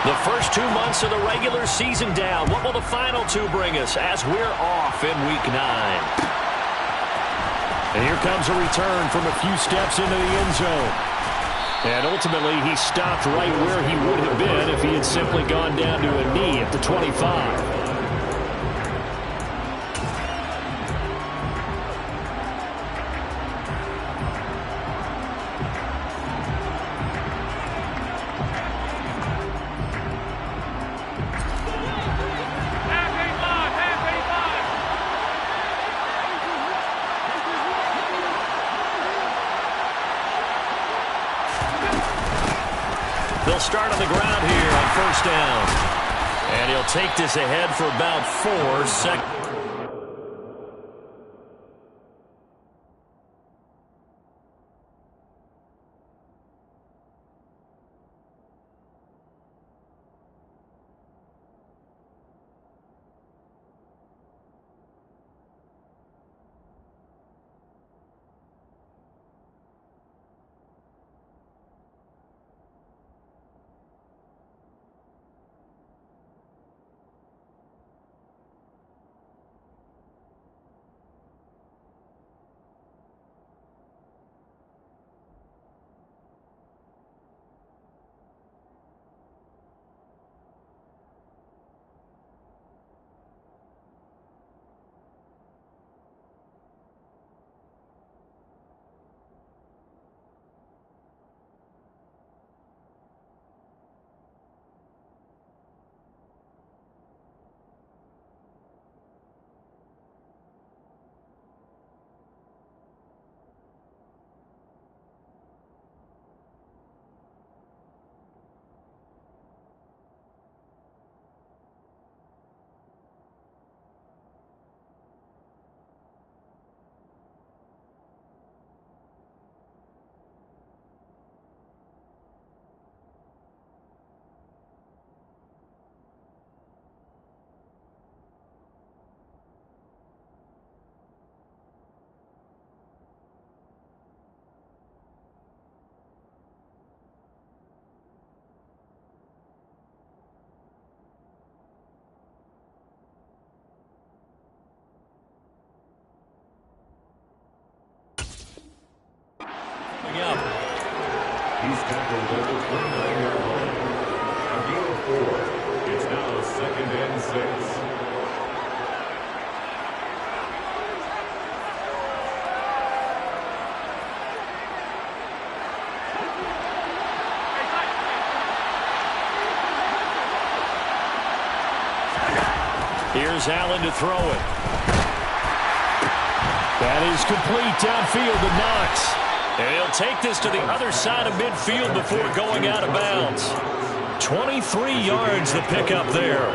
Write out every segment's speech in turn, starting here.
The first 2 months of the regular season down. What will the final 2 bring us as we're off in Week 9? And here comes a return from a few steps into the end zone. And ultimately, he stopped right where he would have been if he had simply gone down to a knee at the 25. They'll start on the ground here on first down. And he'll take this ahead for about 4 seconds. He's tackled at the 29-yard line. A gain of 4. It's now 2nd and 6. Here's Allen to throw it. That is complete downfield to Knox. And he'll take this to the other side of midfield before going out of bounds. 23 yards the pickup there.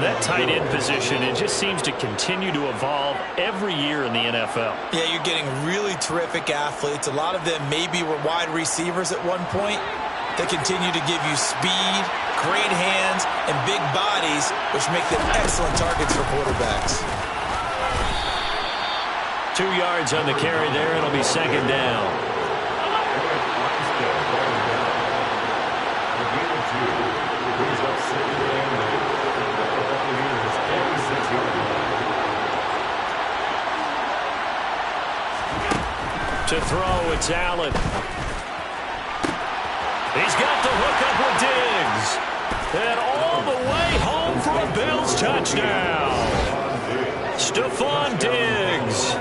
That tight end position, it just seems to continue to evolve every year in the NFL. Yeah, you're getting really terrific athletes. A lot of them maybe were wide receivers at one point. They continue to give you speed, great hands, and big bodies, which make them excellent targets for quarterbacks. 2 yards on the carry there. It'll be 2nd down. To throw, it's Allen. He's got the hook up with Diggs. And all the way home for a Bills touchdown. Stephon Diggs.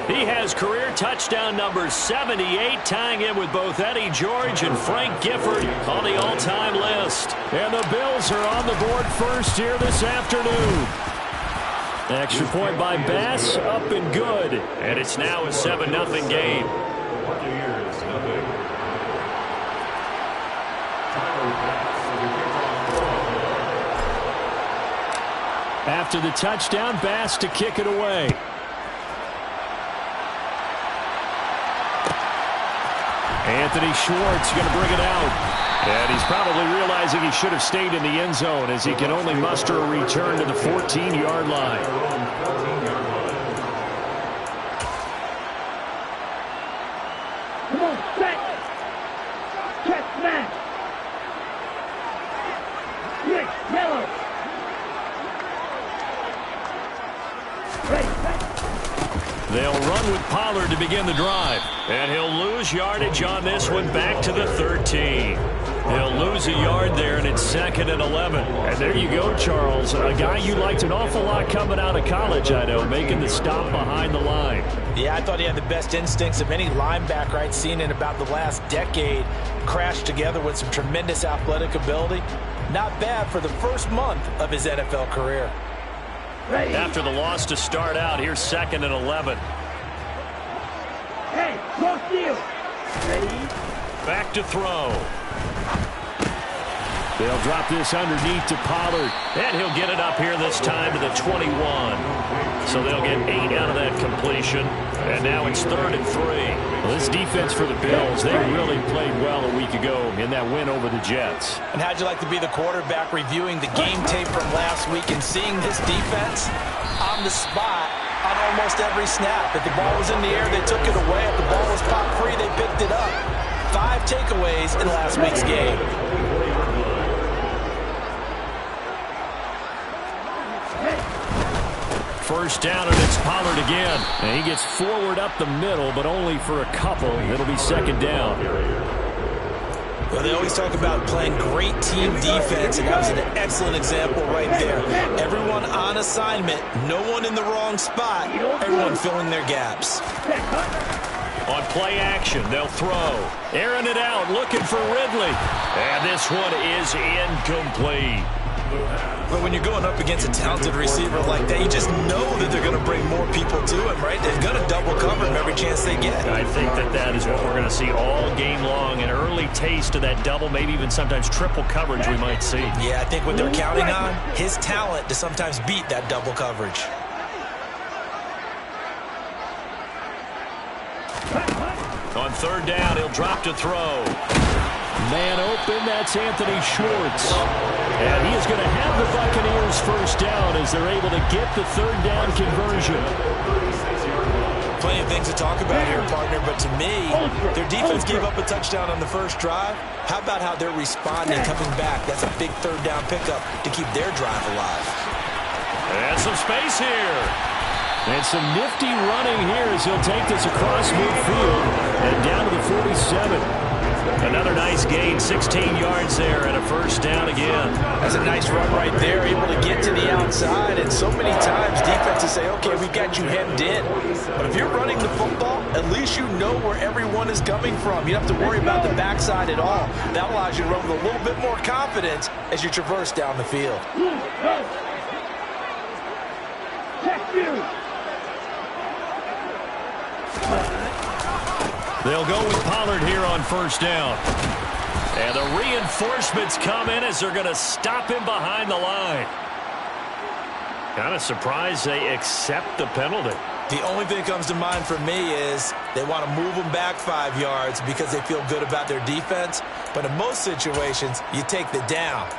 He has career touchdown number 78, tying him with both Eddie George and Frank Gifford on the all-time list. And the Bills are on the board first here this afternoon. Extra point by Bass, up and good. And it's now a 7-0 game. After the touchdown, Bass to kick it away. Anthony Schwartz going to bring it out. And he's probably realizing he should have stayed in the end zone as he can only muster a return to the 14-yard line. Come on, set. Check, man. to begin the drive. And he'll lose yardage on this one back to the 13. He'll lose a yard there, and it's 2nd and 11. And there you go, Charles. A guy you liked an awful lot coming out of college, I know, making the stop behind the line. Yeah, I thought he had the best instincts of any linebacker I'd seen in about the last decade. Crashed together with some tremendous athletic ability. Not bad for the first month of his NFL career. After the loss to start out, here's 2nd and 11. Hey, close to you. Ready? Back to throw. They'll drop this underneath to Pollard. And he'll get it up here this time to the 21. So they'll get 8 out of that completion. And now it's 3rd and 3. Well, this defense for the Bills, they really played well a week ago in that win over the Jets. And how'd you like to be the quarterback reviewing the game tape from last week and seeing this defense on the spot on almost every snap? If the ball was in the air, they took it away. If the ball was popped free, they picked it up. 5 takeaways in last week's game. First down, and it's Pollard again. And he gets forward up the middle, but only for a couple. It'll be 2nd down. Well, they always talk about playing great team defense, and that was an excellent example right there. Everyone on assignment, no one in the wrong spot, everyone filling their gaps. On play action, they'll throw. Airing it out, looking for Ridley. And this one is incomplete. But when you're going up against a talented receiver like that, you just know that they're going to bring more people to him, right? They're going to double cover him every chance they get. I think that is what we're going to see all game long. An early taste of that double, maybe even sometimes triple coverage we might see. Yeah, I think what they're counting on, his talent to sometimes beat that double coverage. On 3rd down, he'll drop to throw. Man open, that's Anthony Schwartz. And he is going to have the Buccaneers first down as they're able to get the 3rd down conversion. Plenty of things to talk about here, partner, but to me, their defense gave up a touchdown on the first drive. How about how they're responding, coming back? That's a big 3rd down pickup to keep their drive alive. And some space here. And some nifty running here as he'll take this across midfield and down to the 47. Another nice gain, 16 yards there and a first down again. That's a nice run right there, able to get to the outside. And so many times defenses say, okay, we've got you hemmed in. But if you're running the football, at least you know where everyone is coming from. You don't have to worry about the backside at all. That allows you to run with a little bit more confidence as you traverse down the field. Check you. They'll go with Pollard here on first down. And the reinforcements come in as they're going to stop him behind the line. Kind of surprised they accept the penalty. The only thing that comes to mind for me is they want to move them back 5 yards because they feel good about their defense. But in most situations, you take the down.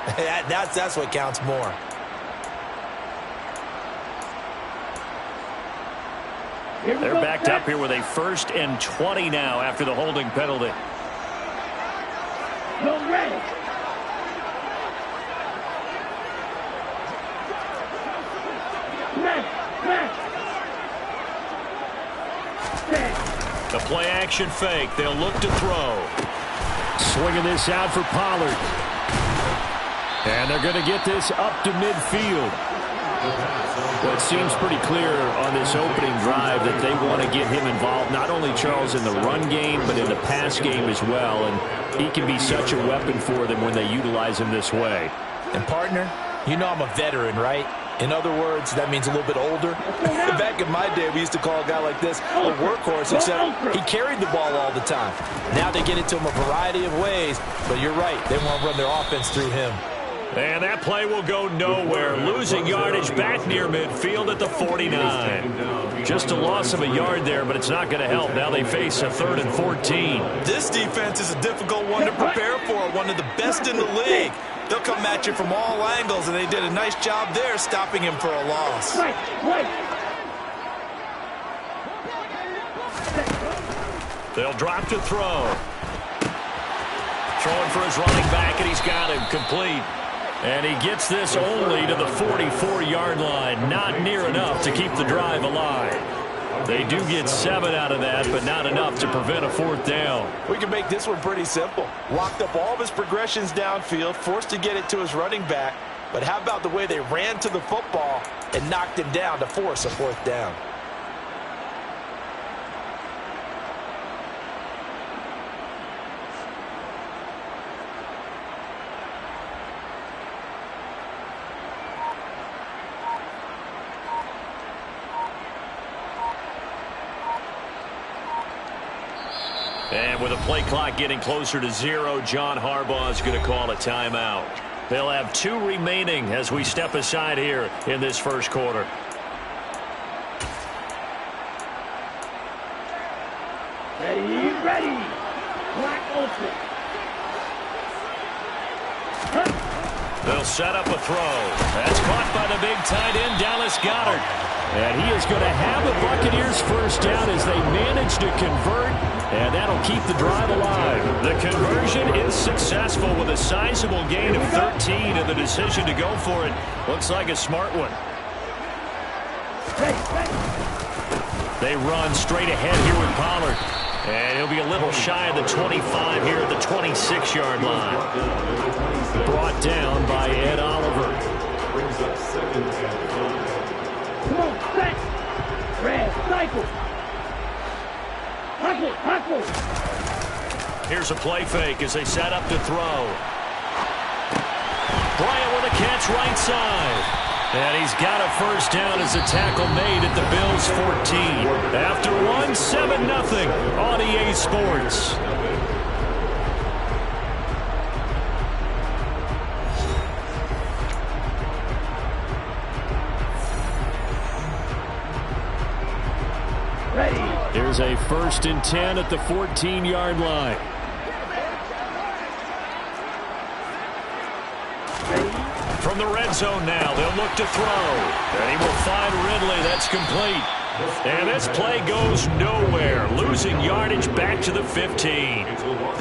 That's what counts more. They're backed up here with a 1st and 20 now after the holding penalty. Go ready. The play action fake. They'll look to throw. Swinging this out for Pollard. And they're going to get this up to midfield. Well, it seems pretty clear on this opening drive that they want to get him involved, not only, Charles, in the run game, but in the pass game as well. And he can be such a weapon for them when they utilize him this way. And, partner, you know I'm a veteran, right? In other words, that means a little bit older. Back in my day, we used to call a guy like this a workhorse, except he carried the ball all the time. Now they get it to him a variety of ways, but you're right. They want to run their offense through him. And that play will go nowhere. Losing yardage back near midfield at the 49. Just a loss of a yard there, but it's not going to help. Now they face a 3rd and 14. This defense is a difficult one to prepare for, one of the best in the league. They'll come at you from all angles, and they did a nice job there stopping him for a loss. They'll drop to throw. Throwing for his running back, and he's got him complete. And he gets this only to the 44-yard line. Not near enough to keep the drive alive. They do get 7 out of that, but not enough to prevent a 4th down. We can make this one pretty simple. Locked up all of his progressions downfield, forced to get it to his running back. But how about the way they ran to the football and knocked him down to force a 4th down? And with a play clock getting closer to 0, John Harbaugh is going to call a timeout. They'll have 2 remaining as we step aside here in this first quarter. Ready, ready. Black open. They'll set up a throw. That's caught by the big tight end, Dallas Goedert. And he is going to have the Buccaneers first down as they manage to convert, and that'll keep the drive alive. The conversion is successful with a sizable gain of 13, and the decision to go for it looks like a smart one. They run straight ahead here with Pollard. And he'll be a little shy of the 25 here at the 26-yard line. Brought down by Ed Oliver. Brings up 2nd and 5. Come on, set. Red, cycle. Huckle. Here's a play fake as they set up to throw. Bryant with a catch right side. And he's got a first down as a tackle made at the Bills' 14. After one, 7-0 on EA Sports. Ready. Here's a 1st and 10 at the 14-yard line. From the red zone now, they'll look to throw. And he will find Ridley. That's complete. And this play goes nowhere. Losing yardage back to the 15.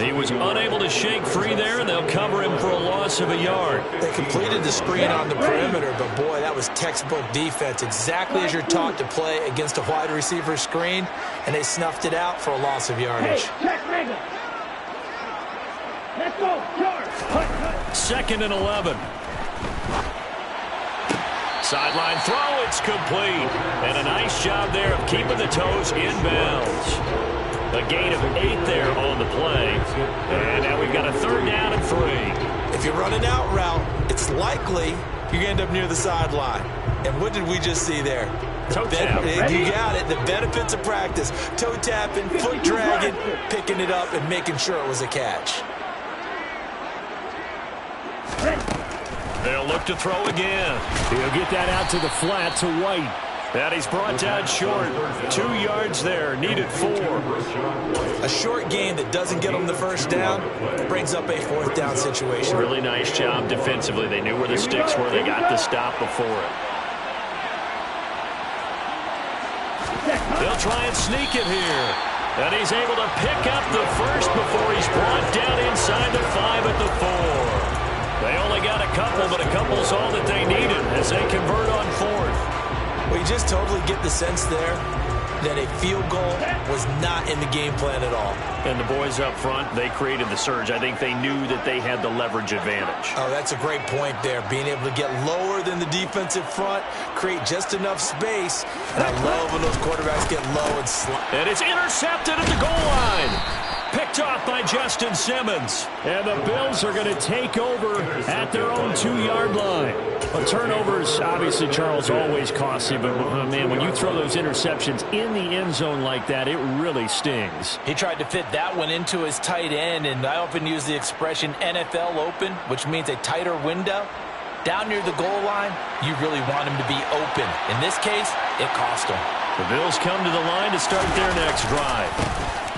He was unable to shake free there, and they'll cover him for a loss of a yard. They completed the screen on the perimeter, but boy, that was textbook defense. Exactly as you're taught to play against a wide receiver screen, and they snuffed it out for a loss of yardage. Hey, check Mega. Let's go, charge. 2nd and 11. Sideline throw, it's complete. And a nice job there of keeping the toes in bounds. A gain of 8 there on the play. And now we've got a 3rd down and 3. If you run an out route, it's likely you end up near the sideline. And what did we just see there? Toe tap. You got it. The benefits of practice. Toe tapping, foot dragging, picking it up, and making sure it was a catch. They'll look to throw again. He'll get that out to the flat to White. And he's brought down short. 2 yards there. Needed 4. A short game that doesn't get them the first down brings up a 4th down situation. Really nice job defensively. They knew where the sticks were. They got the stop before it. They'll try and sneak it here. And he's able to pick up the first before he's brought down inside the 5 at the 4. They only got a couple, but a couple's all that they needed as they convert on 4th. Well, you just totally get the sense there that a field goal was not in the game plan at all. And the boys up front, they created the surge. I think they knew that they had the leverage advantage. Oh, that's a great point there. Being able to get lower than the defensive front, create just enough space. And I love when those quarterbacks get low and slide. And it's intercepted at the goal line. Picked off by Justin Simmons. And the Bills are going to take over at their own 2-yard line. But turnovers, obviously, Charles, always costs you. But, man, when you throw those interceptions in the end zone like that, it really stings. He tried to fit that one into his tight end, and I often use the expression NFL open, which means a tighter window. Down near the goal line, you really want him to be open. In this case, it cost him. The Bills come to the line to start their next drive.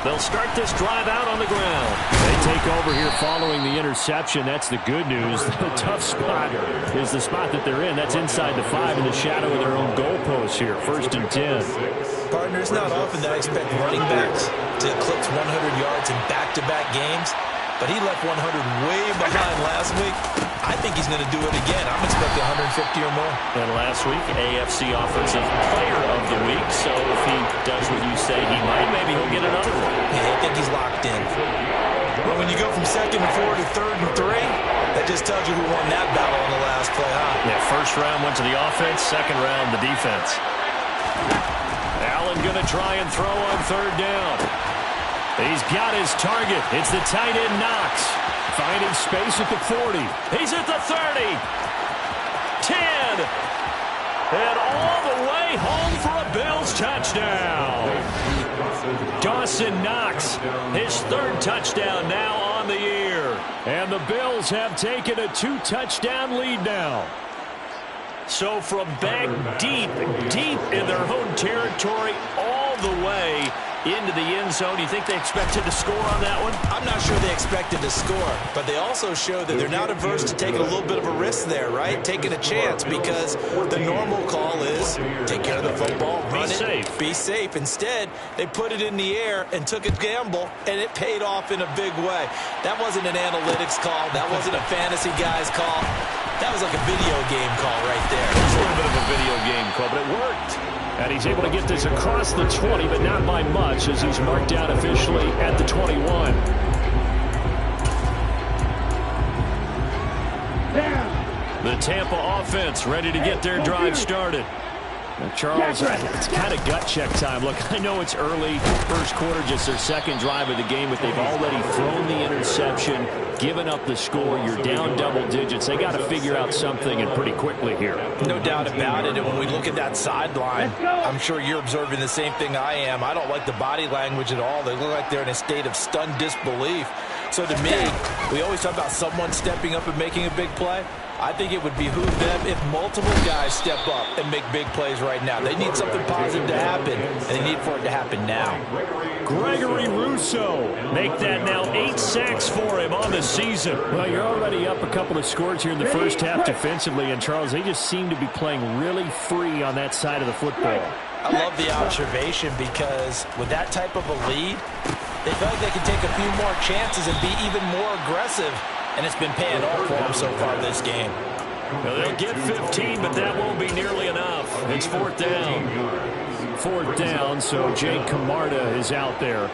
They'll start this drive out on the ground. They take over here following the interception. That's the good news. The tough spot is the spot that they're in. That's inside the 5 in the shadow of their own goalpost here. 1st and 10. Partner, it's not often that I expect running backs to eclipse 100 yards in back-to-back games, but he left 100 way behind last week. I think he's going to do it again. I'm expecting 150 or more. And last week, AFC Offensive Player of the Week. So if he does what you say he might, maybe he'll get another one. Yeah, I think he's locked in. But when you go from 2nd and 4 to 3rd and 3, that just tells you who won that battle on the last play, huh? Yeah, first round went to the offense, second round the defense. Allen going to try and throw on 3rd down. He's got his target. It's the tight end Knox. Finding space at the 40. He's at the 30. 10. And all the way home for a Bills touchdown. Dawson Knox, his 3rd touchdown now on the year. And the Bills have taken a 2-touchdown lead now. So from back deep in their own territory all the way into the end zone. You think they expected to score on that one? I'm not sure they expected to score, but they also showed that they're not averse to taking a little bit of a risk there, right? Taking a chance, because the normal call is take care of the football, run it, be safe. Instead, they put it in the air and took a gamble, and it paid off in a big way. That wasn't an analytics call. That wasn't a fantasy guy's call. That was like a video game call right there. It was a little bit of a video game call, but it worked. And he's able to get this across the 20, but not by much, as he's marked down officially at the 21. The Tampa offense ready to get their drive started. Now, Charles, it's kind of gut check time. Look, I know it's early, first quarter, just their 2nd drive of the game, but they've already thrown the interception, given up the score. You're down double digits. They got to figure out something, and pretty quickly here. No doubt about it. And when we look at that sideline, I'm sure you're observing the same thing I am. I don't like the body language at all. They look like they're in a state of stunned disbelief. So to me, we always talk about someone stepping up and making a big play. I think it would behoove them if multiple guys step up and make big plays right now. They need something positive to happen, and they need for it to happen now. Gregory Rousseau, make that now 8 sacks for him on the season. Well, you're already up a couple of scores here in the first half defensively, and Charles, they just seem to be playing really free on that side of the football. I love the observation, because with that type of a lead, they feel like they can take a few more chances and be even more aggressive. And it's been paying off for them so far this game. Well, they'll get 15, but that won't be nearly enough. It's 4th down. 4th down, so Jake Camarda is out there.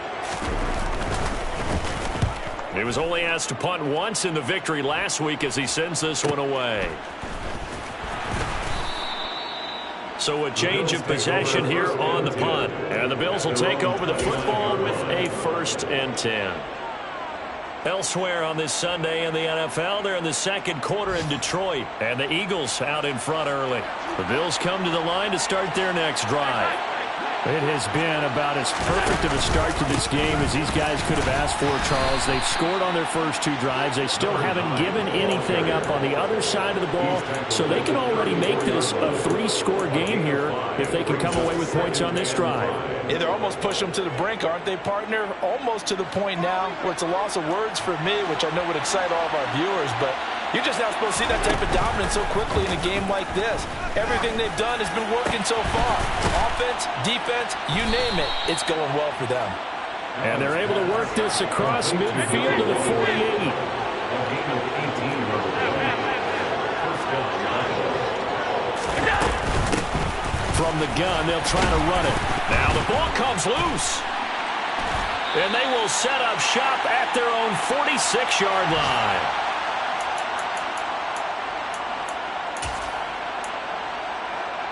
He was only asked to punt once in the victory last week as he sends this one away. So a change of possession here on the punt. And the Bills will take over the football with a 1st and 10. Elsewhere on this Sunday in the NFL, they're in the 2nd quarter in Detroit, and the Eagles out in front early. The Bills come to the line to start their next drive. It has been about as perfect of a start to this game as these guys could have asked for, Charles. They've scored on their first 2 drives. They still haven't given anything up on the other side of the ball, so they can already make this a 3-score game here if they can come away with points on this drive. Yeah, they're almost pushing them to the brink, aren't they, partner? Almost to the point now where it's a loss of words for me, which I know would excite all of our viewers, but you're just not supposed to see that type of dominance so quickly in a game like this. Everything they've done has been working so far. Offense, defense, you name it, it's going well for them. And they're able to work this across midfield to the 48. From the gun, they'll try to run it. Now the ball comes loose. And they will set up shop at their own 46-yard line.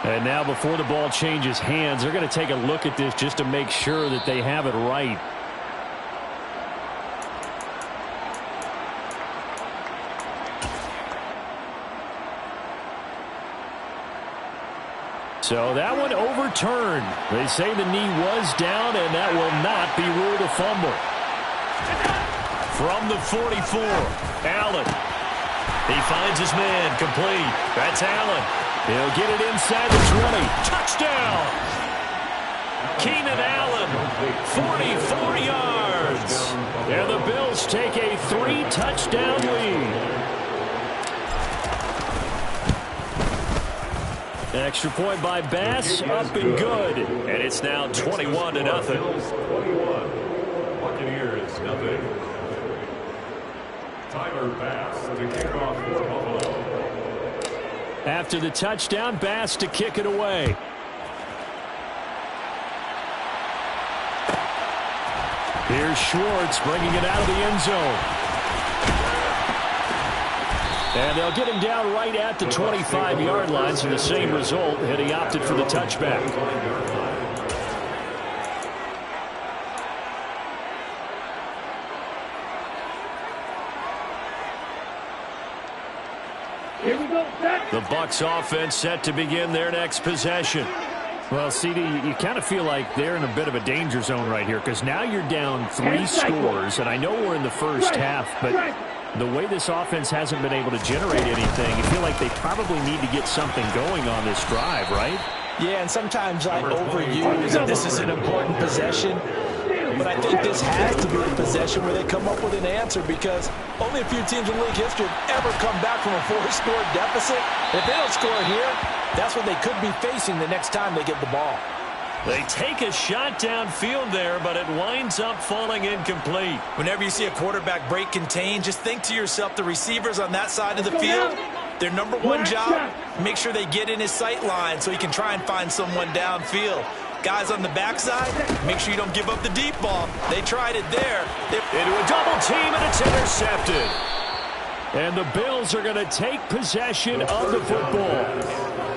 And now before the ball changes hands, they're going to take a look at this just to make sure that they have it right. So that one overturned. They say the knee was down, and that will not be ruled a fumble. From the 44, Allen. He finds his man, complete. That's Allen. He'll get it inside the 20. Touchdown! Keenan Allen, 44 yards. And the Bills take a 3-touchdown lead. Extra point by Bass, up and good. And it's now 21-0. Bills 21, Buccaneers nothing. Tyler Bass to kick off for Buffalo. After the touchdown, Bass to kick it away. Here's Schwartz bringing it out of the end zone. And they'll get him down right at the 25-yard line, so the same result, and he opted for the touchback. Here we go, set. The Bucs offense set to begin their next possession. Well, CD, you kind of feel like they're in a bit of a danger zone right here because now you're down 3 scores, and I know we're in the first half, but the way this offense hasn't been able to generate anything, you feel like they probably need to get something going on this drive, right? Yeah, and sometimes I overuse that this is an important possession, but I think this has to be the possession where they come up with an answer because only a few teams in league history have ever come back from a 4-score deficit. If they don't score here, that's what they could be facing the next time they get the ball. They take a shot downfield there, but it winds up falling incomplete. Whenever you see a quarterback break contain, just think to yourself, the receivers on that side of the field, their number one job, make sure they get in his sight line so he can try and find someone downfield. Guys on the backside, make sure you don't give up the deep ball. They tried it there. Into a double team, and it's intercepted. And the Bills are going to take possession of the football.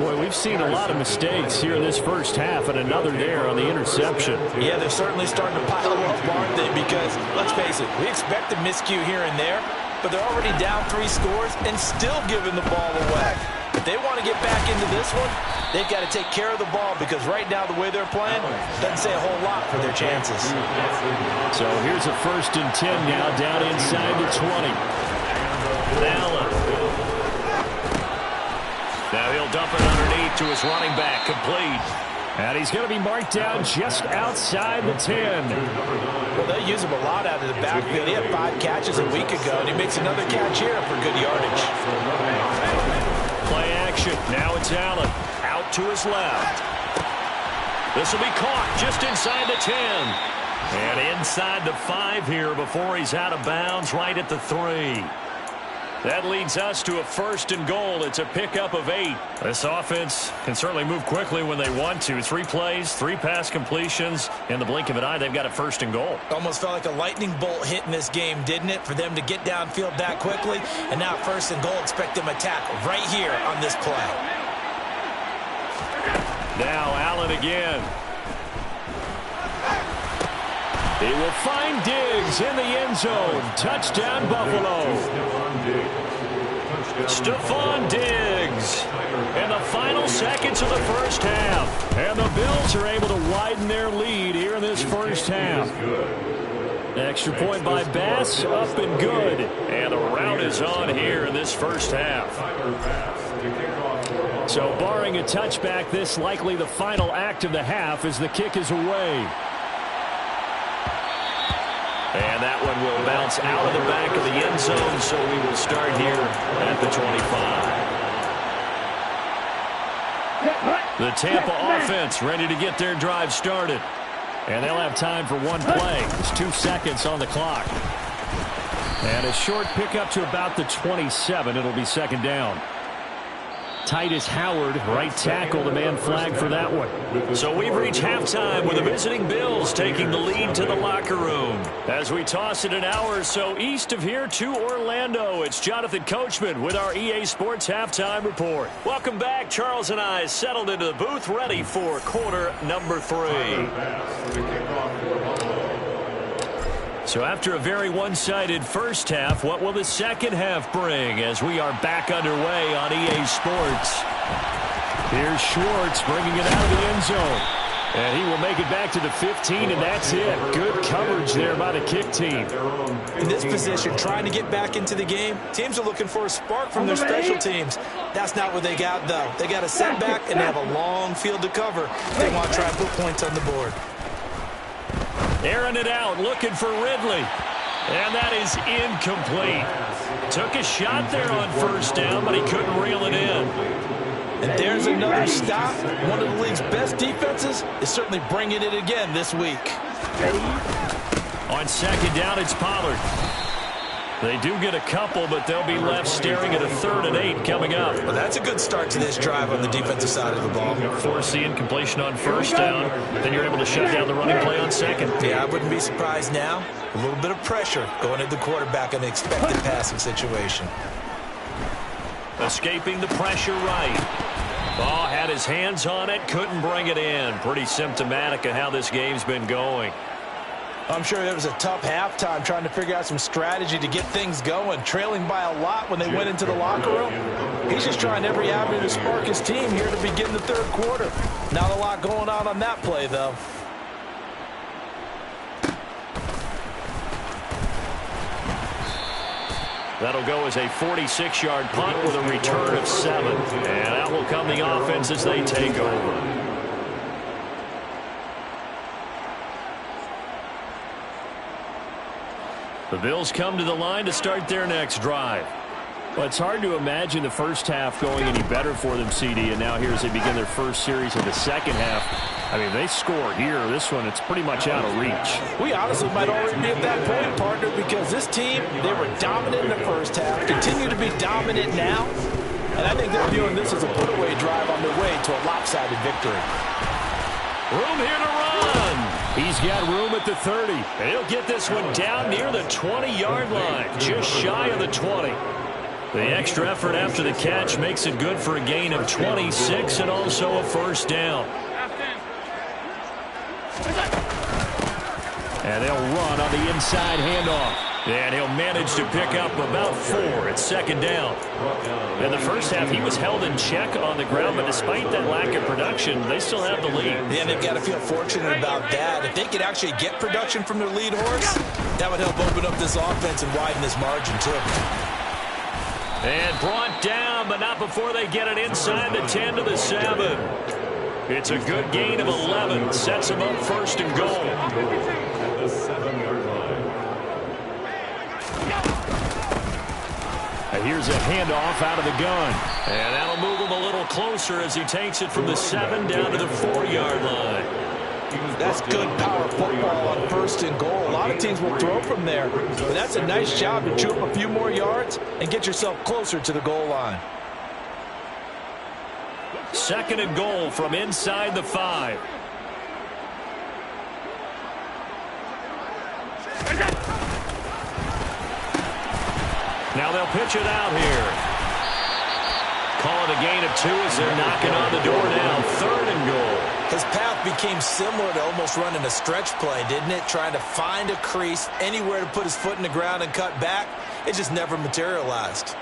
Boy, we've seen a lot of mistakes here in this first half, and another there on the interception. Yeah, they're certainly starting to pile up, aren't they? Because, let's face it, we expect a miscue here and there, but they're already down 3 scores and still giving the ball away. If they want to get back into this one, they've got to take care of the ball because right now the way they're playing doesn't say a whole lot for their chances. So here's a 1st and 10 now down inside the 20. Allen. Now he'll dump it underneath to his running back, complete. And he's going to be marked down just outside the 10. Well, they use him a lot out of the backfield. He had 5 catches a week ago, and he makes another catch here for good yardage. Play action. Now it's Allen. Out to his left. This will be caught just inside the 10. And inside the 5 here before he's out of bounds right at the 3. That leads us to a 1st and goal. It's a pickup of 8. This offense can certainly move quickly when they want to. 3 plays, 3 pass completions. In the blink of an eye, they've got a 1st and goal. Almost felt like a lightning bolt hit in this game, didn't it? For them to get downfield that quickly. And now 1st and goal, expect them to attack right here on this play. Now Allen again. He will find Diggs in the end zone. Touchdown, Buffalo. Stephon Diggs in the final seconds of the first half. And the Bills are able to widen their lead here in this first half. Extra point by Bass, up and good. And the route is on here in this first half. So barring a touchback, this likely the final act of the half as the kick is away. And that one will bounce out of the back of the end zone, so we will start here at the 25. The Tampa offense ready to get their drive started. And they'll have time for one play. There's 2 seconds on the clock. And a short pickup to about the 27. It'll be 2nd down. Titus Howard, right tackle, the man flagged for that one. So we've reached halftime with the visiting Bills taking the lead to the locker room. As we toss it an hour or so east of here to Orlando, it's Jonathan Coachman with our EA Sports Halftime Report. Welcome back. Charles and I settled into the booth ready for quarter number 3. So after a very one-sided first half, what will the second half bring as we are back underway on EA Sports? Here's Schwartz bringing it out of the end zone. And he will make it back to the 15, and that's it. Good coverage there by the kick team. In this position, trying to get back into the game, teams are looking for a spark from their special teams. That's not what they got, though. They got a setback, and they have a long field to cover. They want to try and put points on the board. Airing it out, looking for Ridley. And that is incomplete. Took a shot there on 1st down, but he couldn't reel it in. And there's another stop. One of the league's best defenses is certainly bringing it again this week. On 2nd down, it's Pollard. They do get a couple, but they'll be left staring at a 3rd and 8 coming up. Well, that's a good start to this drive on the defensive side of the ball. Force the incompletion on 1st down. Then you're able to shut down the running play on 2nd. Yeah, I wouldn't be surprised now. A little bit of pressure going at the quarterback in an expected passing situation. Escaping the pressure right. Ball had his hands on it, couldn't bring it in. Pretty symptomatic of how this game's been going. I'm sure it was a tough halftime trying to figure out some strategy to get things going. Trailing by a lot when they went into the locker room. He's just trying every avenue to spark his team here to begin the 3rd quarter. Not a lot going on that play, though. That'll go as a 46-yard punt with a return of 7. And out will come the offense as they take over. The Bills come to the line to start their next drive. Well, it's hard to imagine the first half going any better for them, CD, and now here as they begin their first series of the second half. I mean, they score here. This one, it's pretty much out of reach. We honestly might already be at that point, partner, because this team, they were dominant in the first half, continue to be dominant now, and I think they're viewing this as a put-away drive on their way to a lopsided victory. Room here to run. He's got room at the 30. And he'll get this one down near the 20-yard line, just shy of the 20. The extra effort after the catch makes it good for a gain of 26 and also a 1st down. And they'll run on the inside handoff. And he'll manage to pick up about 4 at 2nd down. In the first half, he was held in check on the ground, but despite that lack of production, they still have the lead. Yeah, they've got to feel fortunate about that. If they could actually get production from their lead horse, that would help open up this offense and widen this margin, too. And brought down, but not before they get it inside the 10 to the 7. It's a good gain of 11. Sets them up 1st and goal. At the 7-yard line. And here's a handoff out of the gun. And that'll move him a little closer as he takes it from the 7 down to the 4-yard line. That's good power football on 1st and goal. A lot of teams will throw from there, but that's a nice job to chew up a few more yards and get yourself closer to the goal line. 2nd and goal from inside the 5. Now they'll pitch it out here. Call it a gain of 2 as they're knocking on the door now. 3rd and goal. His path became similar to almost running a stretch play, didn't it? Trying to find a crease, anywhere to put his foot in the ground and cut back. It just never materialized.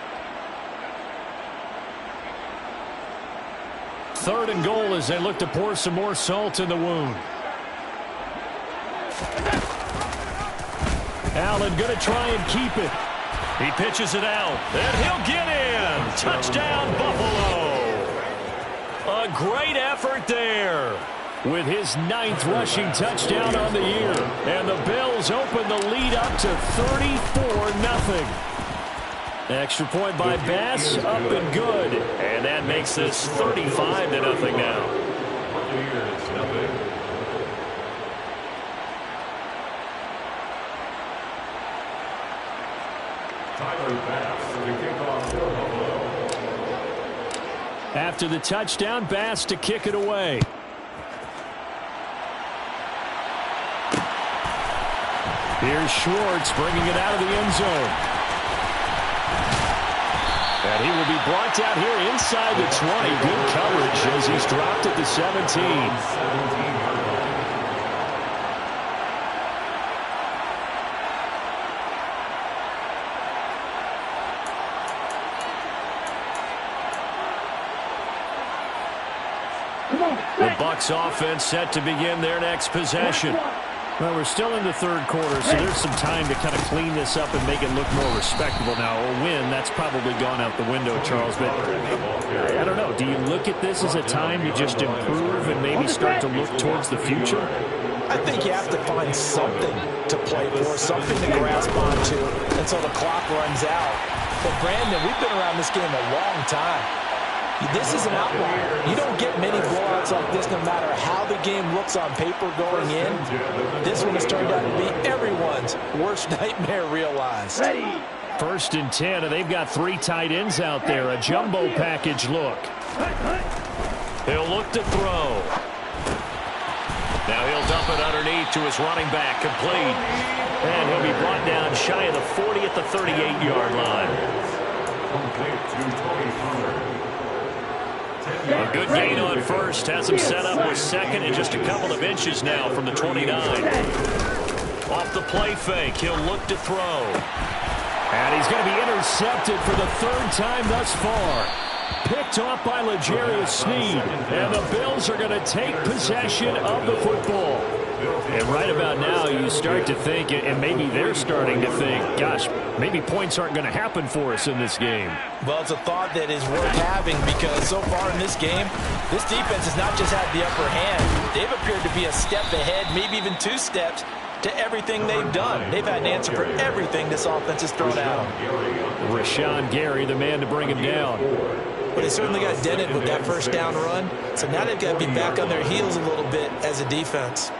3rd and goal as they look to pour some more salt in the wound. Allen going to try and keep it. He pitches it out, and he'll get in. Touchdown, Buffalo. A great effort there with his 9th rushing touchdown on the year. And the Bills open the lead up to 34-0. Extra point by Bass, up and good. And that makes this 35-0 now. After the touchdown, Bass to kick it away. Here's Schwartz bringing it out of the end zone. And he will be brought down here inside the 20. Good coverage as he's dropped at the 17. The Bucs offense set to begin their next possession. Well, we're still in the 3rd quarter, so there's some time to kind of clean this up and make it look more respectable. Now, a win, that's probably gone out the window, Charles, but I don't know. Do you look at this as a time to just improve and maybe start to look towards the future? I think you have to find something to play for, something to grasp onto until the clock runs out. But, Brandon, we've been around this game a long time. This is an outlier. You don't get many blowouts like this no matter how the game looks on paper going in. This one has turned out to be everyone's worst nightmare realized. Ready. 1st and 10, and they've got 3 tight ends out there. A jumbo package look. He'll look to throw. Now he'll dump it underneath to his running back, complete. And he'll be brought down shy of the 40 at the 38-yard line. A good gain on first. Has him set up with second and just a couple of inches now from the 29. Off the play fake, he'll look to throw. And he's going to be intercepted for the 3rd time thus far. Picked off by L'Jarius Sneed. And the Bills are going to take possession of the football. And right about now, you start to think, and maybe they're starting to think, gosh, maybe points aren't going to happen for us in this game. Well, it's a thought that is worth having because so far in this game, this defense has not just had the upper hand. They've appeared to be a step ahead, maybe even 2 steps, to everything they've done. They've had an answer for everything this offense has thrown at them. Rashawn Gary, the man to bring him down. But they certainly got dented with that first down run, so now they've got to be back on their heels a little bit as a defense.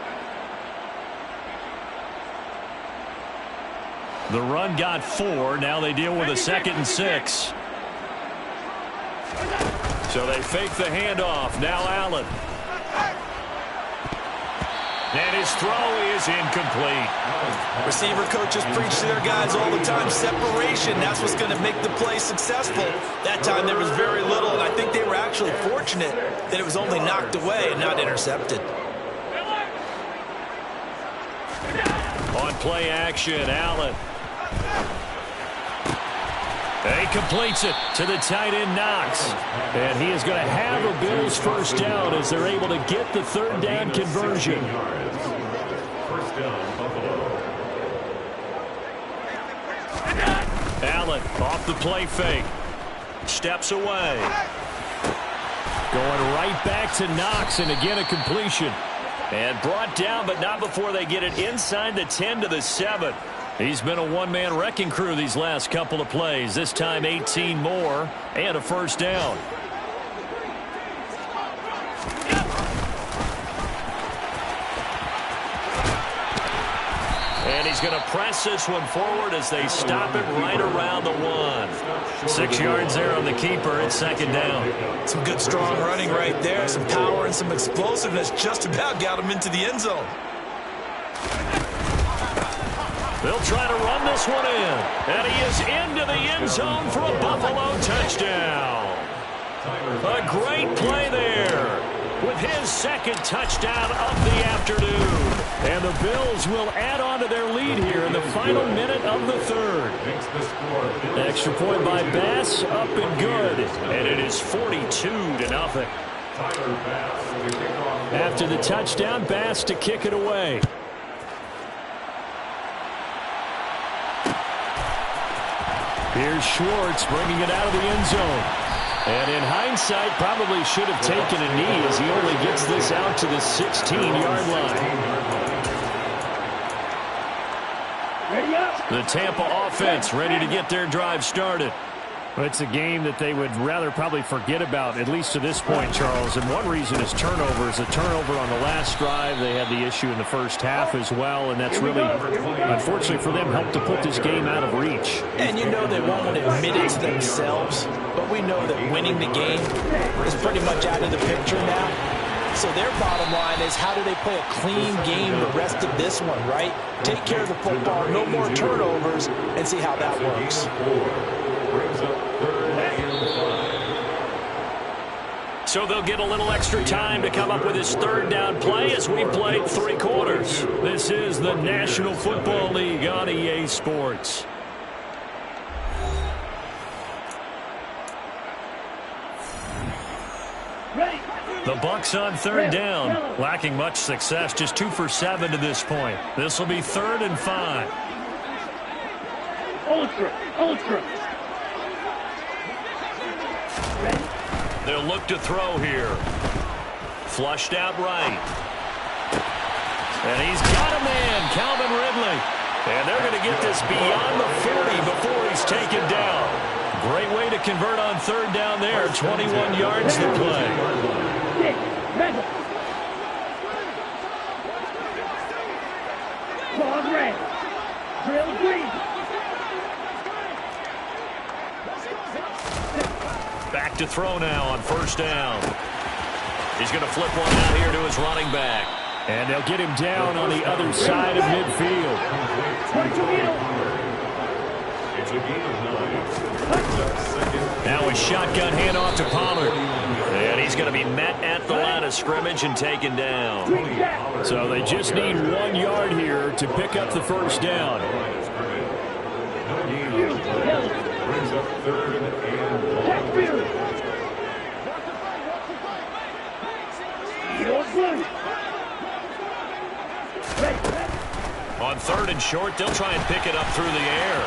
The run got 4. Now they deal with a 2nd and 6. So they fake the handoff. Now Allen. And his throw is incomplete. Receiver coaches preach to their guys all the time. Separation, that's what's going to make the play successful. That time there was very little, and I think they were actually fortunate that it was only knocked away and not intercepted. On play action, Allen. And he completes it to the tight end, Knox. And he is going to have a Bills first down as they're able to get the 3rd down conversion. First down, Buffalo. Allen off the play fake. Steps away. Going right back to Knox, and again a completion. And brought down, but not before they get it inside the 10 to the 7. He's been a one-man wrecking crew these last couple of plays. This time 18 more and a first down. And he's going to press this one forward as they stop it right around the 1. 6 yards there on the keeper. It's 2nd down. Some good strong running right there. Some power and some explosiveness just about got him into the end zone. They'll try to run this one in. And he is into the end zone for a Buffalo touchdown. A great play there with his 2nd touchdown of the afternoon. And the Bills will add on to their lead here in the final minute of the 3rd. Extra point by Bass, up and good. And it is 42-0. After the touchdown, Bass to kick it away. Here's Schwartz bringing it out of the end zone. And in hindsight, probably should have taken a knee as he only gets this out to the 16-yard line. Ready up. The Tampa offense ready to get their drive started. Well, it's a game that they would rather probably forget about, at least to this point, Charles. And one reason is turnovers. A turnover on the last drive. They had the issue in the first half as well, and that's really, unfortunately for them, helped to put this game out of reach. And you know they won't admit it to themselves, but we know that winning the game is pretty much out of the picture now. So their bottom line is, how do they play a clean game the rest of this one, right? Take care of the football, no more turnovers, and see how that works. So they'll get a little extra time to come up with his 3rd down play as we've played 3 quarters. This is the National Football League on EA Sports. The Bucs on 3rd down, lacking much success, just 2 for 7 to this point. This will be 3rd and 5. Ultra. They'll look to throw here. Flushed out right. And he's got a man, Calvin Ridley. And they're going to get this beyond the 40 before he's taken down. Great way to convert on 3rd down there. 21 yards to play. Ball red. Drill green. Back to throw now on first down. He's going to flip one out here to his running back. And they'll get him down on the other side of midfield. It's a gain of 9. Now a shotgun handoff to Pollard. And he's going to be met at the line of scrimmage and taken down. So they just need 1 yard here to pick up the first down. Brings up 3rd and 1. On 3rd and short, they'll try and pick it up through the air.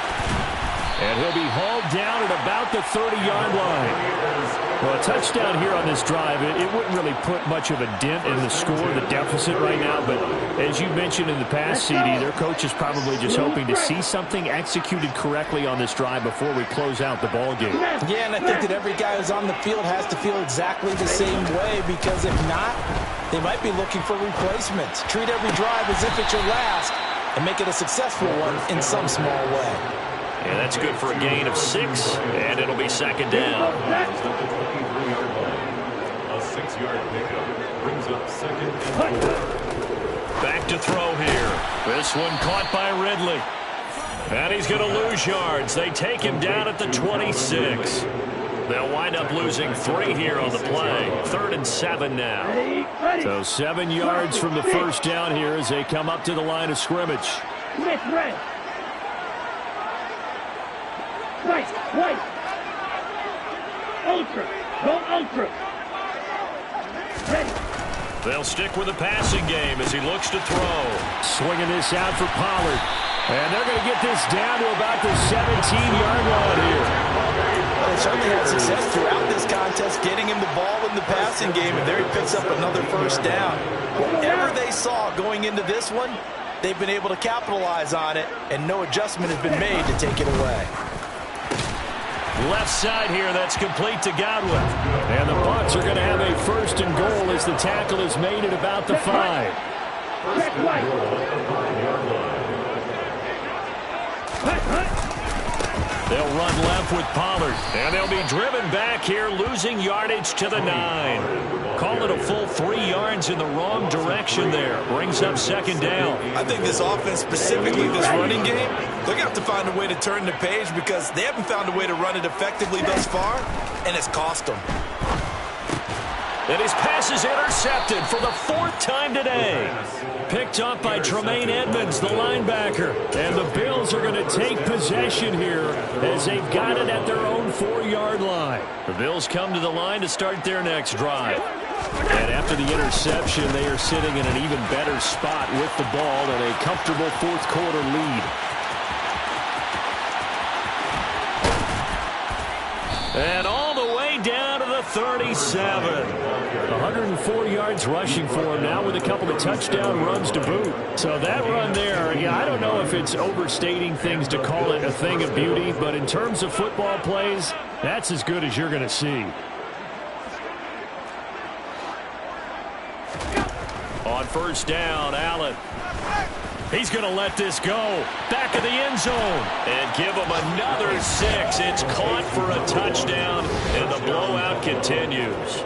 And he'll be hauled down at about the 30-yard line. Well, a touchdown here on this drive, it wouldn't really put much of a dent in the score, the deficit right now. But as you mentioned in the past, CD, their coach is probably just hoping to see something executed correctly on this drive before we close out the ball game. Yeah, and I think that every guy who's on the field has to feel exactly the same way, because if not, they might be looking for replacements. Treat every drive as if it's your last and make it a successful one in some small way. And that's good for a gain of 6, and it'll be second down. A 6-yard pickup brings up 2nd and 4. Back to throw here. This one caught by Ridley. And he's going to lose yards. They take him down at the 26. They'll wind up losing 3 here on the play. 3rd and 7 now. So 7 yards from the first down here as they come up to the line of scrimmage. Smith, red. Right, right. Ultra. Go ultra. Ready. They'll stick with the passing game as he looks to throw. Swinging this out for Pollard. And they're going to get this down to about the 17-yard line here. Well, they certainly had success throughout this contest, getting him the ball in the passing game, and there he picks up another first down. Whatever they saw going into this one, they've been able to capitalize on it, and no adjustment has been made to take it away. Left side here, that's complete to Godwin. And the Bucs are going to have a 1st and goal as the tackle is made at about the 5. They'll run left with Pollard, and they'll be driven back here, losing yardage to the 9. Call it a full 3 yards in the wrong direction there. Brings up second down. I think this offense, specifically this running game, they're going to have to find a way to turn the page because they haven't found a way to run it effectively thus far, and it's cost them. And his pass is intercepted for the 4th time today. Picked up by Tremaine Edmonds, the linebacker. And the Bills are going to take possession here as they've got it at their own 4-yard line. The Bills come to the line to start their next drive. And after the interception, they are sitting in an even better spot with the ball and a comfortable 4th quarter lead. And all the way down to the 37. 104 yards rushing for him now with a couple of touchdown runs to boot. So that run there, yeah, I don't know if it's overstating things to call it a thing of beauty, but in terms of football plays, that's as good as you're going to see. On first down, Allen. He's going to let this go. Back of the end zone. And give him another 6. It's caught for a touchdown, and the blowout continues.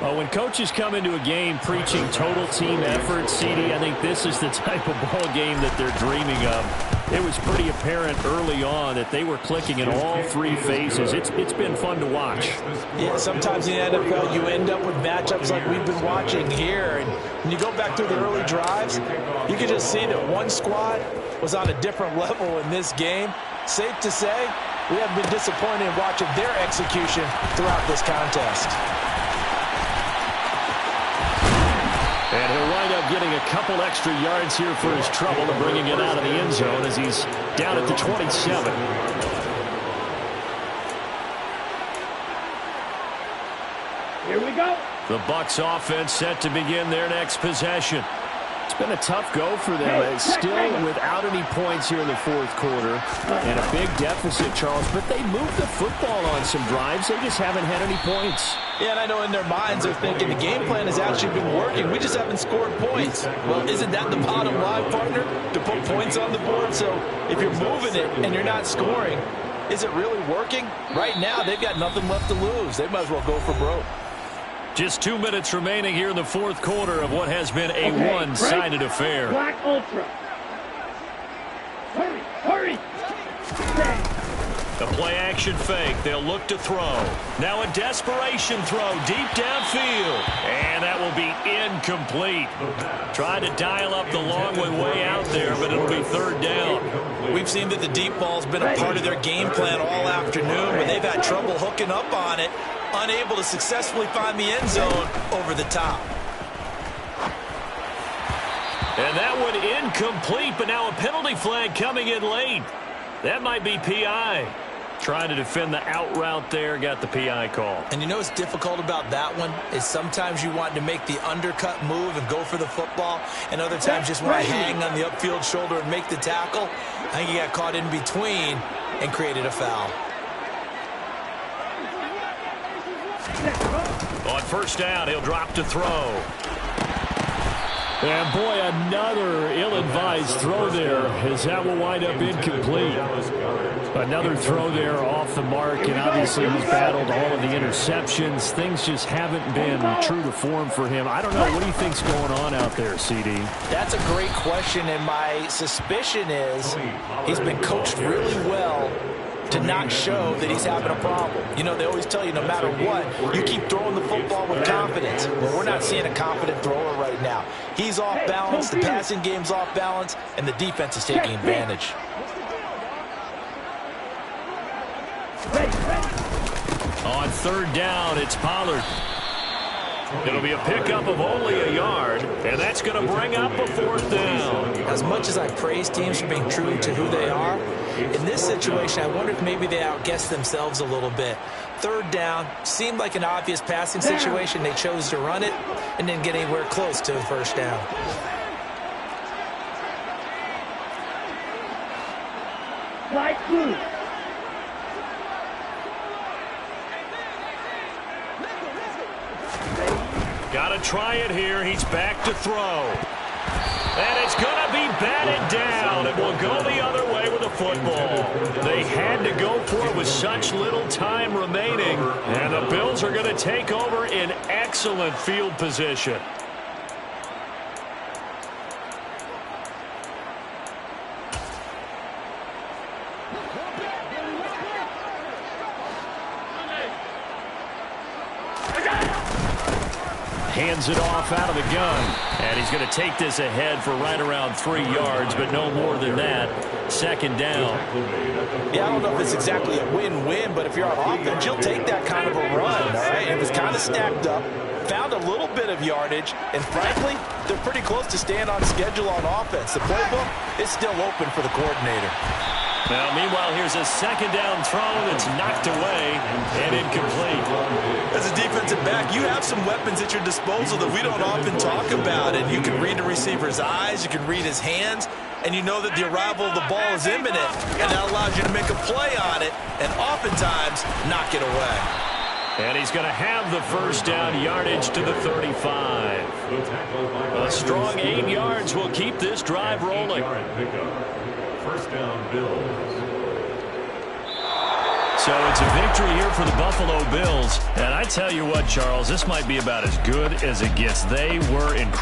Well, when coaches come into a game preaching total team effort, CD, I think this is the type of ball game that they're dreaming of. It was pretty apparent early on that they were clicking in all 3 phases. It's been fun to watch. Yeah, sometimes in the NFL you end up with matchups like we've been watching here. And when you go back through the early drives, you can just see that one squad was on a different level in this game. Safe to say, we have been disappointed in watching their execution throughout this contest. And he'll wind up getting a couple extra yards here for his trouble and bringing it out of the end zone as he's down at the 27. Here we go. The Bucs offense set to begin their next possession. It's been a tough go for them. Still without any points here in the 4th quarter and a big deficit, Charles. But they moved the football on some drives. They just haven't had any points. Yeah, and I know in their minds they're thinking the game plan has actually been working. We just haven't scored points. Well, isn't that the bottom line, partner? To put points on the board? So if you're moving it and you're not scoring, Is it really working? Right now, they've got nothing left to lose. They might as well go for broke. Just 2 minutes remaining here in the fourth quarter of what has been a one-sided affair. Black Ultra. Hurry, hurry. Stay. The play-action fake. They'll look to throw. Now a desperation throw deep downfield. And that will be incomplete. Trying to dial up the long way out there, but it'll be third down. We've seen that the deep ball's been a part of their game plan all afternoon, but they've had trouble hooking up on it, unable to successfully find the end zone over the top. And that one incomplete, but now a penalty flag coming in late. That might be PI. Trying to defend the out route there, got the PI call. And you know what's difficult about that one is sometimes you want to make the undercut move and go for the football, and other times just want to hang on the upfield shoulder and make the tackle. I think he got caught in between and created a foul. On first down, he'll drop to throw. And boy, another ill-advised throw there, as that will wind up incomplete. Another throw there off the mark, and obviously he's battled all of the interceptions. Things just haven't been true to form for him. I don't know, what do you think's going on out there, CD? That's a great question, and my suspicion is he's been coached really well to not show that he's having a problem. You know, they always tell you no matter what, you keep throwing the football with confidence. Well, we're not seeing a confident thrower right now. He's off balance, the passing game's off balance, and the defense is taking advantage. On third down, it's Pollard. It'll be a pickup of only a yard, and that's going to bring up a fourth down. As much as I praise teams for being true to who they are, in this situation, I wonder if maybe they outguessed themselves a little bit. Third down seemed like an obvious passing situation. They chose to run it and didn't get anywhere close to the first down. Light blue. Got to try it here. He's back to throw. And it's going to be batted down. It will go the other way with the football. They had to go for it with such little time remaining. And the Bills are going to take over in excellent field position. Hands it off out of the gun. And he's going to take this ahead for right around 3 yards, but no more than that. Second down. Yeah, I don't know if it's exactly a win-win, but if you're on offense, you'll take that kind of a run, all right? It was kind of stacked up, found a little bit of yardage, and frankly, they're pretty close to staying on schedule on offense. The playbook is still open for the coordinator. Now, meanwhile, here's a second down throw that's knocked away and incomplete. As a defensive back, you have some weapons at your disposal that we don't often talk about. And you can read the receiver's eyes, you can read his hands, and you know that the arrival of the ball is imminent. And that allows you to make a play on it and oftentimes knock it away. And he's going to have the first down yardage to the 35. A strong 8 yards will keep this drive rolling. First down, Bills. So it's a victory here for the Buffalo Bills. And I tell you what, Charles, this might be about as good as it gets. They were incredible.